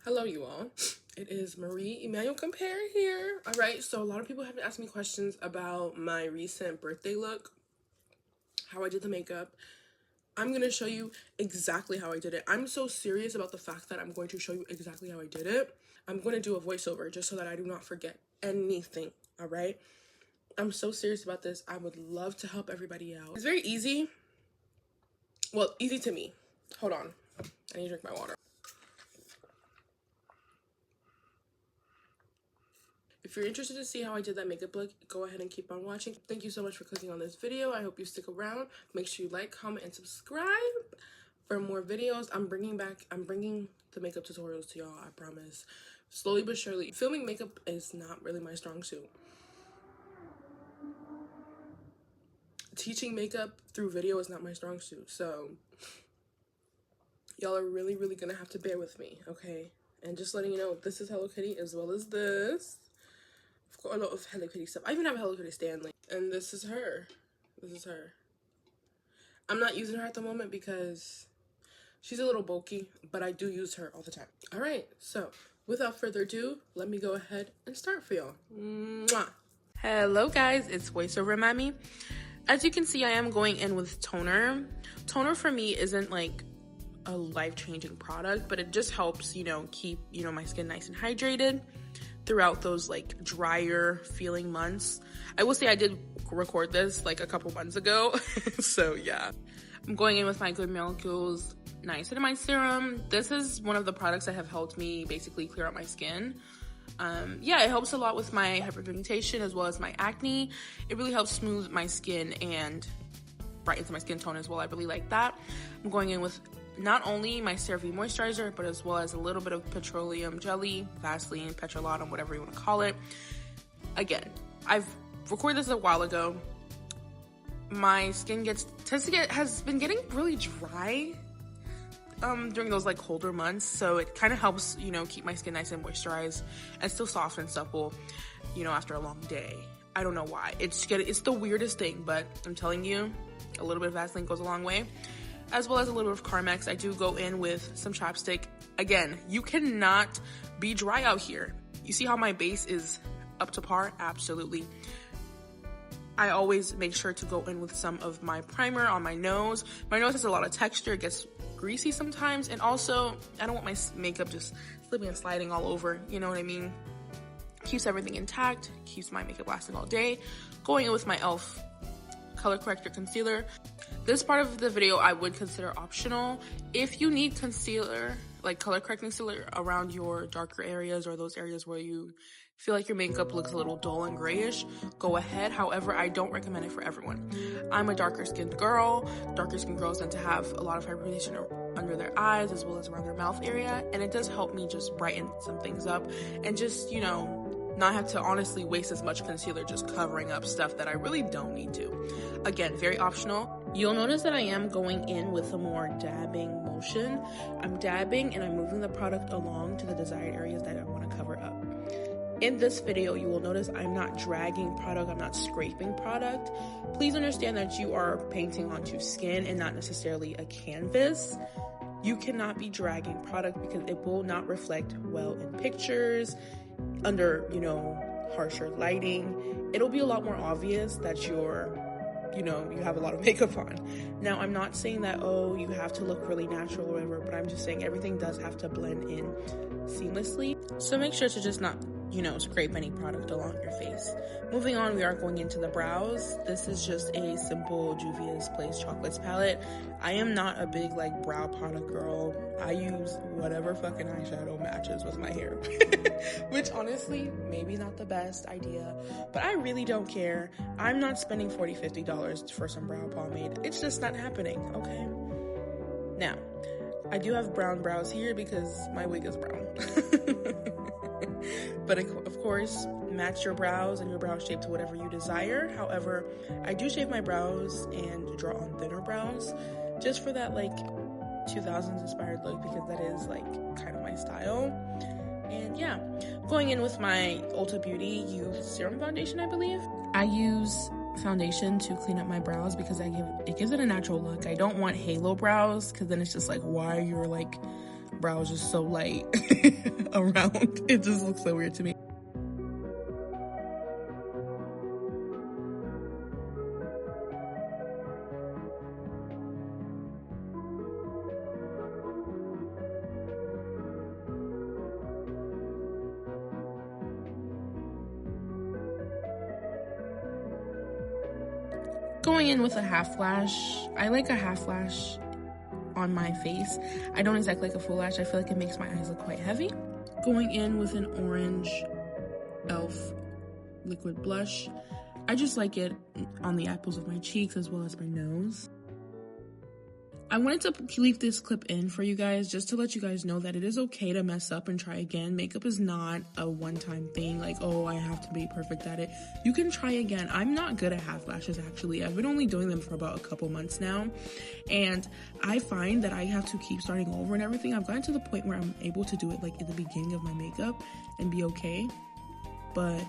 Hello, you all. It is Marie Emmanuel Compare here. All right, so a lot of people have been asking me questions about my recent birthday look, how I did the makeup. I'm going to show you exactly how I did it. I'm so serious about the fact that I'm going to show you exactly how I did it. I'm going to do a voiceover just so that I do not forget anything, all right? I'm so serious about this. I would love to help everybody out. It's very easy. Well, easy to me. Hold on. I need to drink my water. If you're interested to see how I did that makeup look, go ahead and keep on watching. Thank you so much for clicking on this video. I hope you stick around. Make sure you like, comment, and subscribe for more videos. I'm bringing the makeup tutorials to y'all, I promise. Slowly but surely. Filming makeup is not really my strong suit. Teaching makeup through video is not my strong suit. So y'all are really, really gonna have to bear with me, okay? And just letting you know, this is Hello Kitty as well as this. I've got a lot of Hello Kitty stuff. I even have a Hello Kitty Stanley. And this is her. This is her. I'm not using her at the moment because she's a little bulky, but I do use her all the time. All right, so without further ado, let me go ahead and start for y'all. Mwah. Hello guys, it's voiceover Mommy. As you can see, I am going in with toner. Toner for me isn't like a life-changing product, but it just helps, keep, my skin nice and hydrated throughout those like drier feeling months. I will say I did record this like a couple months ago. So yeah, I'm going in with my Good Molecules Niacinamide Serum. This is one of the products that have helped me basically clear out my skin. Yeah, it helps a lot with my hyperpigmentation as well as my acne. It really helps smooth my skin and brightens my skin tone as well. I really like that. I'm going in with not only my CeraVe moisturizer, but as well as a little bit of petroleum jelly, Vaseline, petrolatum, whatever you want to call it. Again, I've recorded this a while ago. My skin has been getting really dry during those like colder months, so it kind of helps, keep my skin nice and moisturized and still soft and supple, after a long day. I don't know why. It's the weirdest thing, but I'm telling you, a little bit of Vaseline goes a long way. As well as a little bit of Carmex. I do go in with some chapstick. Again, you cannot be dry out here. You see how my base is up to par? Absolutely. I always make sure to go in with some of my primer on my nose. My nose has a lot of texture. It gets greasy sometimes. And also, I don't want my makeup just slipping and sliding all over. You know what I mean? Keeps everything intact. Keeps my makeup lasting all day. Going in with my e.l.f. color corrector concealer. This part of the video I would consider optional. If you need concealer, like color correcting concealer around your darker areas or those areas where you feel like your makeup looks a little dull and grayish, go ahead. However, I don't recommend it for everyone. I'm a darker skinned girl. Darker skinned girls tend to have a lot of hyperpigmentation under their eyes as well as around their mouth area, and it does help me just brighten some things up and just, not have to honestly waste as much concealer just covering up stuff that I really don't need to. Again, very optional. You'll notice that I am going in with a more dabbing motion. I'm dabbing and I'm moving the product along to the desired areas that I want to cover up. In this video, you will notice I'm not dragging product, I'm not scraping product. Please understand that you are painting onto skin and not necessarily a canvas. You cannot be dragging product because it will not reflect well in pictures, under, harsher lighting. It'll be a lot more obvious that you have a lot of makeup on. Now, I'm not saying that, you have to look really natural or whatever, but I'm just saying everything does have to blend in seamlessly. So make sure to just not, scrape any product along your face. Moving on, we are going into the brows. This is just a simple Juvia's Place Chocolates palette. I am not a big, brow product girl. I use whatever fucking eyeshadow matches with my hair. Which, honestly, maybe not the best idea, but I really don't care. I'm not spending $40, $50 for some brow pomade. It's just not happening, okay? Now, I do have brown brows here because my wig is brown. But of course, match your brows and your brow shape to whatever you desire. However, I do shave my brows and draw on thinner brows just for that 2000s inspired look, because that is kind of my style. And yeah, going in with my Ulta Beauty Youth Serum Foundation, I believe. I use foundation to clean up my brows because it gives it a natural look. I don't want halo brows because then it's just why you're brow is just so light around. It just looks so weird to me. Going in with a half lash. I like a half lash on my face. I don't exactly like a full lash. I feel like it makes my eyes look quite heavy. Going in with an orange e.l.f. liquid blush. I just like it on the apples of my cheeks as well as my nose. I wanted to leave this clip in for you guys just to let you guys know that it is okay to mess up and try again. Makeup is not a one-time thing, like, oh, I have to be perfect at it. You can try again. I'm not good at half lashes, actually. I've been only doing them for about a couple months now, and I find that I have to keep starting over and everything. I've gotten to the point where I'm able to do it like in the beginning of my makeup and be okay, but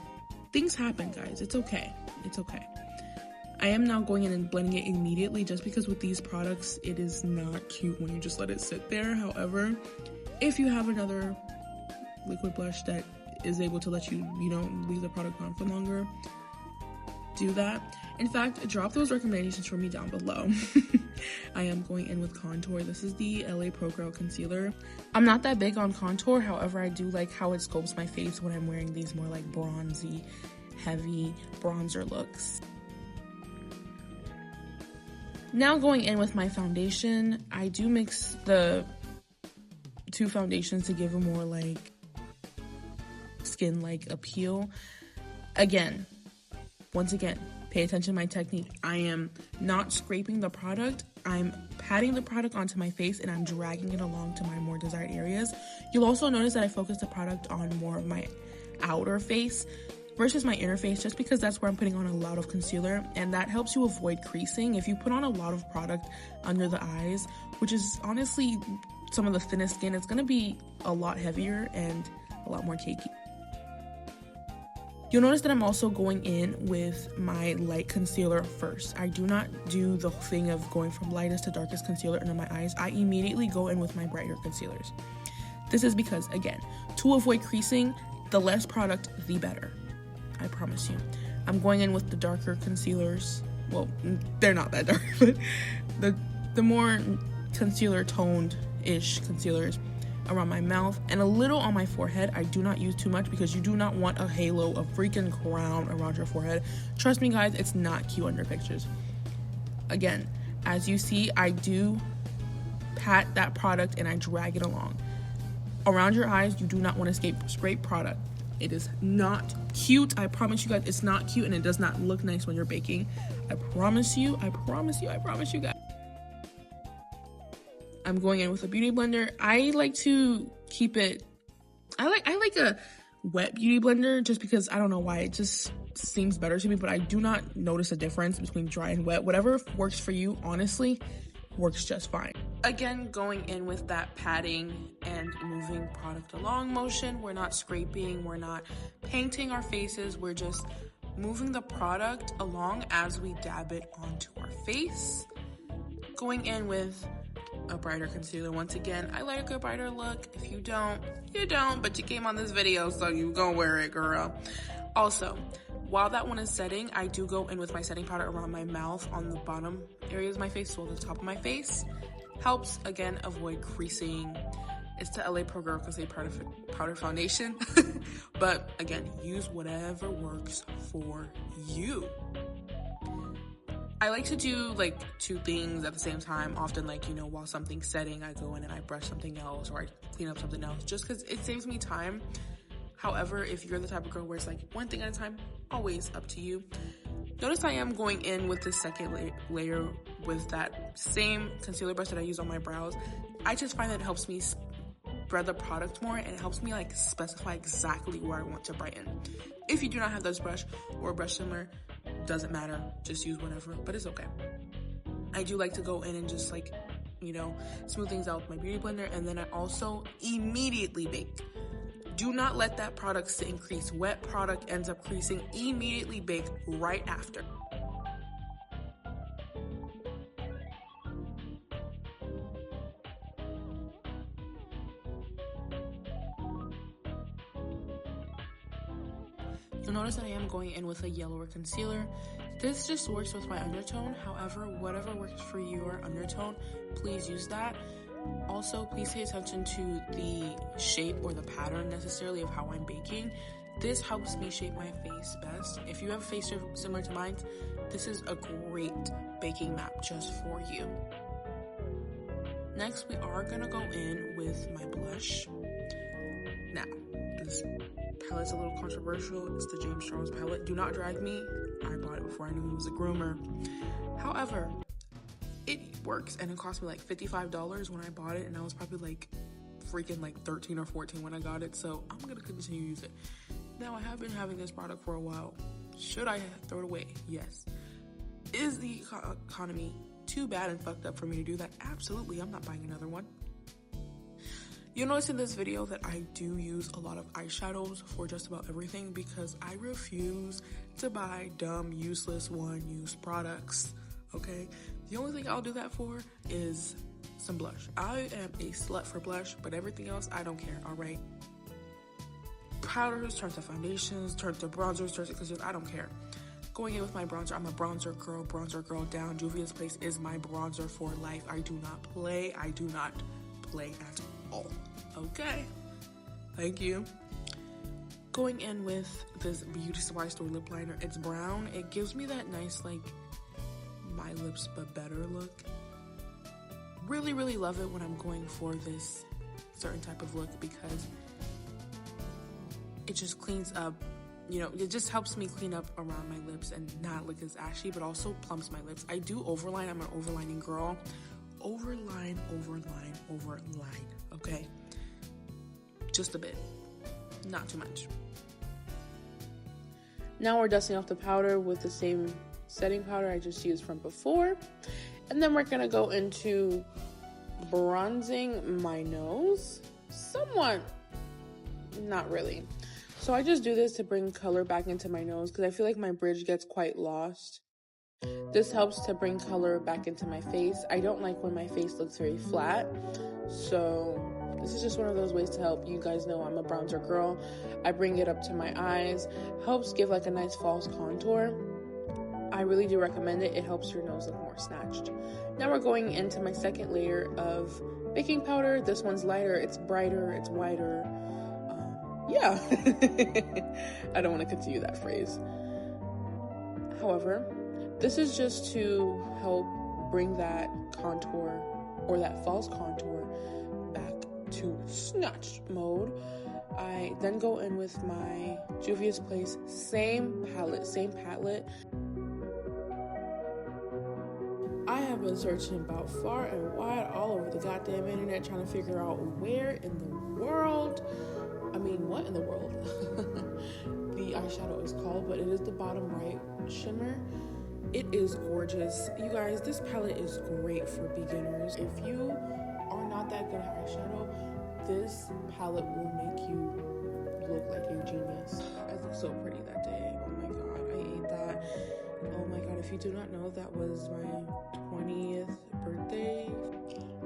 things happen, guys. It's okay. It's okay. I am now going in and blending it immediately just because with these products, it is not cute when you just let it sit there. However, if you have another liquid blush that is able to let you, leave the product on for longer, do that. In fact, drop those recommendations for me down below. I am going in with contour. This is the LA Pro Girl Concealer. I'm not that big on contour. However, I do like how it sculpts my face when I'm wearing these more like bronzy, heavy bronzer looks. Now going in with my foundation, I do mix the two foundations to give a more like skin-like appeal. Once again, pay attention to my technique. I am not scraping the product. I'm patting the product onto my face and I'm dragging it along to my more desired areas. You'll also notice that I focus the product on more of my outer face versus my inner face, just because that's where I'm putting on a lot of concealer, and that helps you avoid creasing. If you put on a lot of product under the eyes, which is honestly some of the thinnest skin, it's gonna be a lot heavier and a lot more cakey. You'll notice that I'm also going in with my light concealer first. I do not do the thing of going from lightest to darkest concealer under my eyes. I immediately go in with my brighter concealers. This is because, again, to avoid creasing, the less product, the better. I promise you. I'm going in with the darker concealers. Well, they're not that dark, but the more concealer toned-ish concealers around my mouth and a little on my forehead. I do not use too much because you do not want a halo, a freaking crown around your forehead. Trust me, guys, it's not cute under pictures. Again, as you see, I do pat that product and I drag it along. Around your eyes, you do not want to scrape product. It is not cute. I promise you guys, it's not cute and it does not look nice when you're baking. I promise you guys. I'm going in with a beauty blender. I like to keep it, I like a wet beauty blender just because I don't know why, it just seems better to me, but I do not notice a difference between dry and wet. Whatever works for you, honestly, works just fine. Again, going in with that patting and moving product along motion. We're not scraping, we're not painting our faces, we're just moving the product along as we dab it onto our face. Going in with a brighter concealer. Once again, I like a brighter look. If you don't, you don't, but you came on this video, so you gonna wear it, girl. Also, while that one is setting, I do go in with my setting powder around my mouth on the bottom areas of my face, so the top of my face. Helps, again, avoid creasing. It's the LA Pro Girl Concealer Powder Foundation. But, again, use whatever works for you. I like to do, like, two things at the same time. Often, like, you know, while something's setting, I go in and I brush something else or I clean up something else just because it saves me time. However, if you're the type of girl where it's like one thing at a time, always up to you. Notice I am going in with the second layer with that same concealer brush that I use on my brows. I just find that it helps me spread the product more and it helps me like specify exactly where I want to brighten. If you do not have this brush or a brush similar, doesn't matter, just use whatever, but it's okay. I do like to go in and just like, you know, smooth things out with my beauty blender, and then I also immediately bake. Do not let that product sit and crease. Wet product ends up creasing. Immediately bake right after. course, I am going in with a yellower concealer. This just works with my undertone. However, whatever works for your undertone, please use that. Also, please pay attention to the shape or the pattern necessarily of how I'm baking. This helps me shape my face best. If you have a face similar to mine, this is a great baking map just for you. Next, we are gonna go in with my blush. Now, this palette's a little controversial. It's the James Charles palette. Do not drag me. I bought it before I knew he was a groomer. However, it works, and it cost me like $55 when I bought it, and I was probably like freaking like 13 or 14 when I got it, so I'm gonna continue to use it. Now, I have been having this product for a while. Should I throw it away? Yes. Is the economy too bad and fucked up for me to do that? Absolutely. I'm not buying another one. You'll notice in this video that I do use a lot of eyeshadows for just about everything because I refuse to buy dumb, useless, one-use products, okay? The only thing I'll do that for is some blush. I am a slut for blush, but everything else, I don't care, all right? Powders, turn to foundations, turn to bronzers, turn to concealers, I don't care. Going in with my bronzer, I'm a bronzer girl down. Juvia's Place is my bronzer for life. I do not play at all. Okay, thank you. Going in with this Beauty Supply Store lip liner. It's brown. It gives me that nice, like, my lips but better look. Really, really love it when I'm going for this certain type of look because it just cleans up, you know, it just helps me clean up around my lips and not look as ashy, but also plumps my lips. I do overline. I'm an overlining girl. Overline, okay? Just a bit, not too much. Now we're dusting off the powder with the same setting powder I just used from before. And then we're gonna go into bronzing my nose. Somewhat, not really. So I just do this to bring color back into my nose because I feel like my bridge gets quite lost. This helps to bring color back into my face. I don't like when my face looks very flat. So this is just one of those ways to help. You guys know I'm a bronzer girl. I bring it up to my eyes. Helps give like a nice false contour. I really do recommend it. It helps your nose look more snatched. Now we're going into my second layer of baking powder. This one's lighter. It's brighter. It's whiter. Yeah. I don't want to continue that phrase. However, this is just to help bring that contour or that false contour back to snatched mode. I then go in with my Juvia's Place same palette. I have been searching about far and wide all over the goddamn internet trying to figure out where in the world, what in the world the eyeshadow is called, but it is the bottom right shimmer. It is gorgeous. You guys, this palette is great for beginners. If you are not that good at eyeshadow, this palette will make you look like a genius. I looked so pretty that day. Oh my god, I ate that. Oh my god, if you do not know, that was my 20th birthday.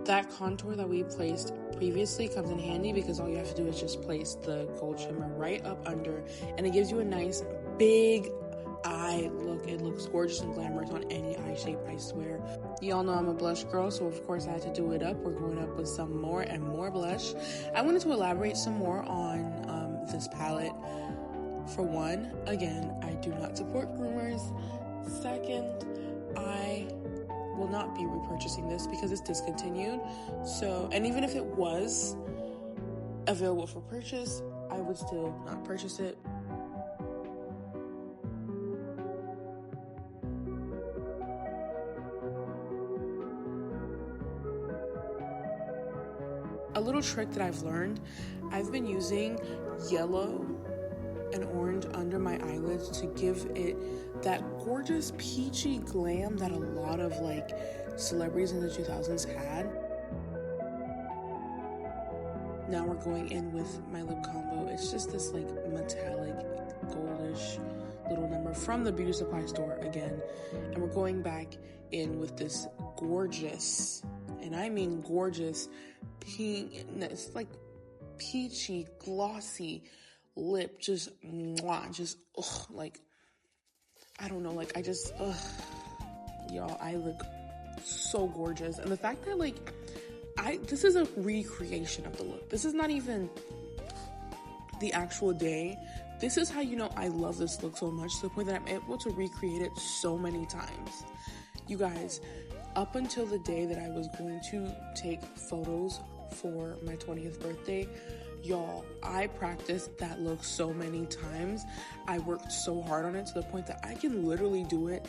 That contour that we placed previously comes in handy because all you have to do is just place the gold shimmer right up under, and it gives you a nice big eye look. It looks gorgeous and glamorous on any eye shape, I swear. Y'all know I'm a blush girl, so of course I had to do it up. We're going up with some more and more blush. I wanted to elaborate some more on this palette. For one, again, I do not support groomers. Second, I will not be repurchasing this because it's discontinued. So, and even if it was available for purchase, I would still not purchase it. A little trick that I've learned, I've been using yellow and orange under my eyelids to give it that gorgeous peachy glam that a lot of like celebrities in the 2000s had. Now we're going in with my lip combo. It's just this like metallic goldish little number from the Beauty Supply Store again, and we're going back in with this gorgeous, and I mean gorgeous, pink. It's like peachy, glossy lip, just mwah, just ugh, like, I don't know, like, I just, ugh, y'all, I look so gorgeous. And the fact that, like, this is a recreation of the look. This is not even the actual day. This is how you know I love this look so much, to the point that I'm able to recreate it so many times. You guys, up until the day that I was going to take photos for my 20th birthday, y'all, I practiced that look so many times. I worked so hard on it, to the point that I can literally do it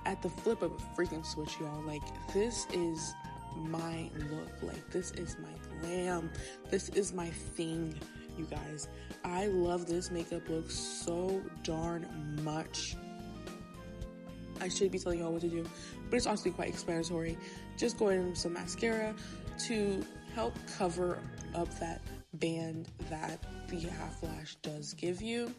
at the flip of a freaking switch, y'all. Like, this is my look. Like, this is my glam. This is my thing, you guys. I love this makeup look so darn much. I should be telling y'all what to do, but it's honestly quite explanatory. Just go in with some mascara to help cover up that band that the half lash does give you.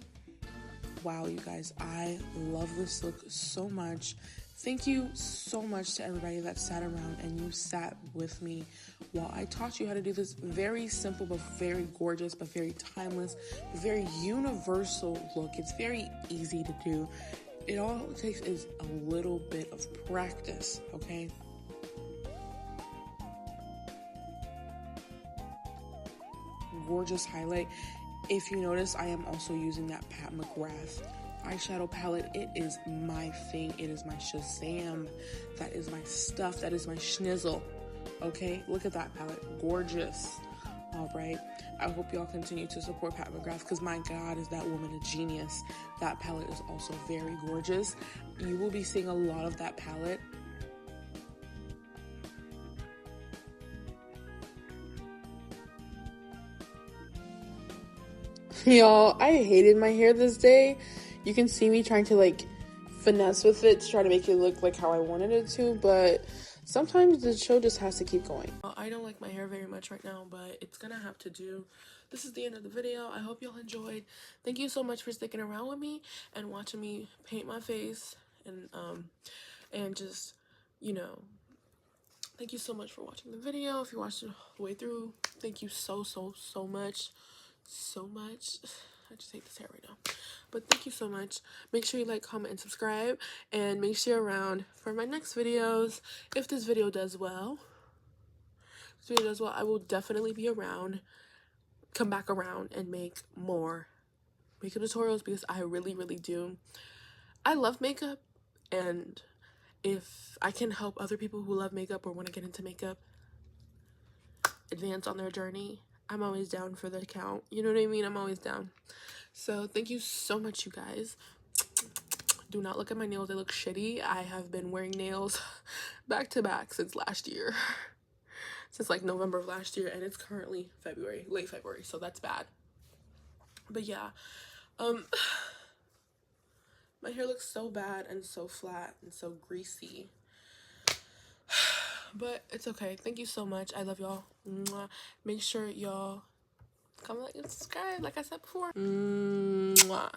Wow, you guys, I love this look so much. Thank you so much to everybody that sat around and you sat with me while I taught you how to do this very simple but very gorgeous but very timeless, very universal look. It's very easy to do. It all it takes is a little bit of practice, okay? Gorgeous highlight. If you notice, I am also using that Pat McGrath eyeshadow palette. It is my thing. It is my Shazam. That is my stuff. That is my schnizzle. Okay, look at that palette. Gorgeous. All right. I hope y'all continue to support Pat McGrath, because my God, is that woman a genius. That palette is also very gorgeous. You will be seeing a lot of that palette. Y'all, I hated my hair this day. You can see me trying to like finesse with it to try to make it look like how I wanted it to, but sometimes the show just has to keep going. I don't like my hair very much right now, but it's gonna have to do. This is the end of the video. I hope y'all enjoyed. Thank you so much for sticking around with me and watching me paint my face and just, you know, thank you so much for watching the video. If you watched it all the way through, thank you so much. So much. I just hate this hair right now, but thank you so much. Make sure you like, comment, and subscribe, and make sure you're around for my next videos. If this video does well, I will definitely be around, come back around and make more makeup tutorials, because I really do. I love makeup, and if I can help other people who love makeup or want to get into makeup advance on their journey, I'm always down for the count. You know what I mean? I'm always down. So thank you so much, you guys. Do not look at my nails. They look shitty. I have been wearing nails back to back since last year. Since like November of last year, and it's currently February, late February, so that's bad. But yeah, my hair looks so bad and so flat and so greasy. But it's okay. Thank you so much. I love y'all. Make sure y'all comment, like, and subscribe, like I said before. Mwah.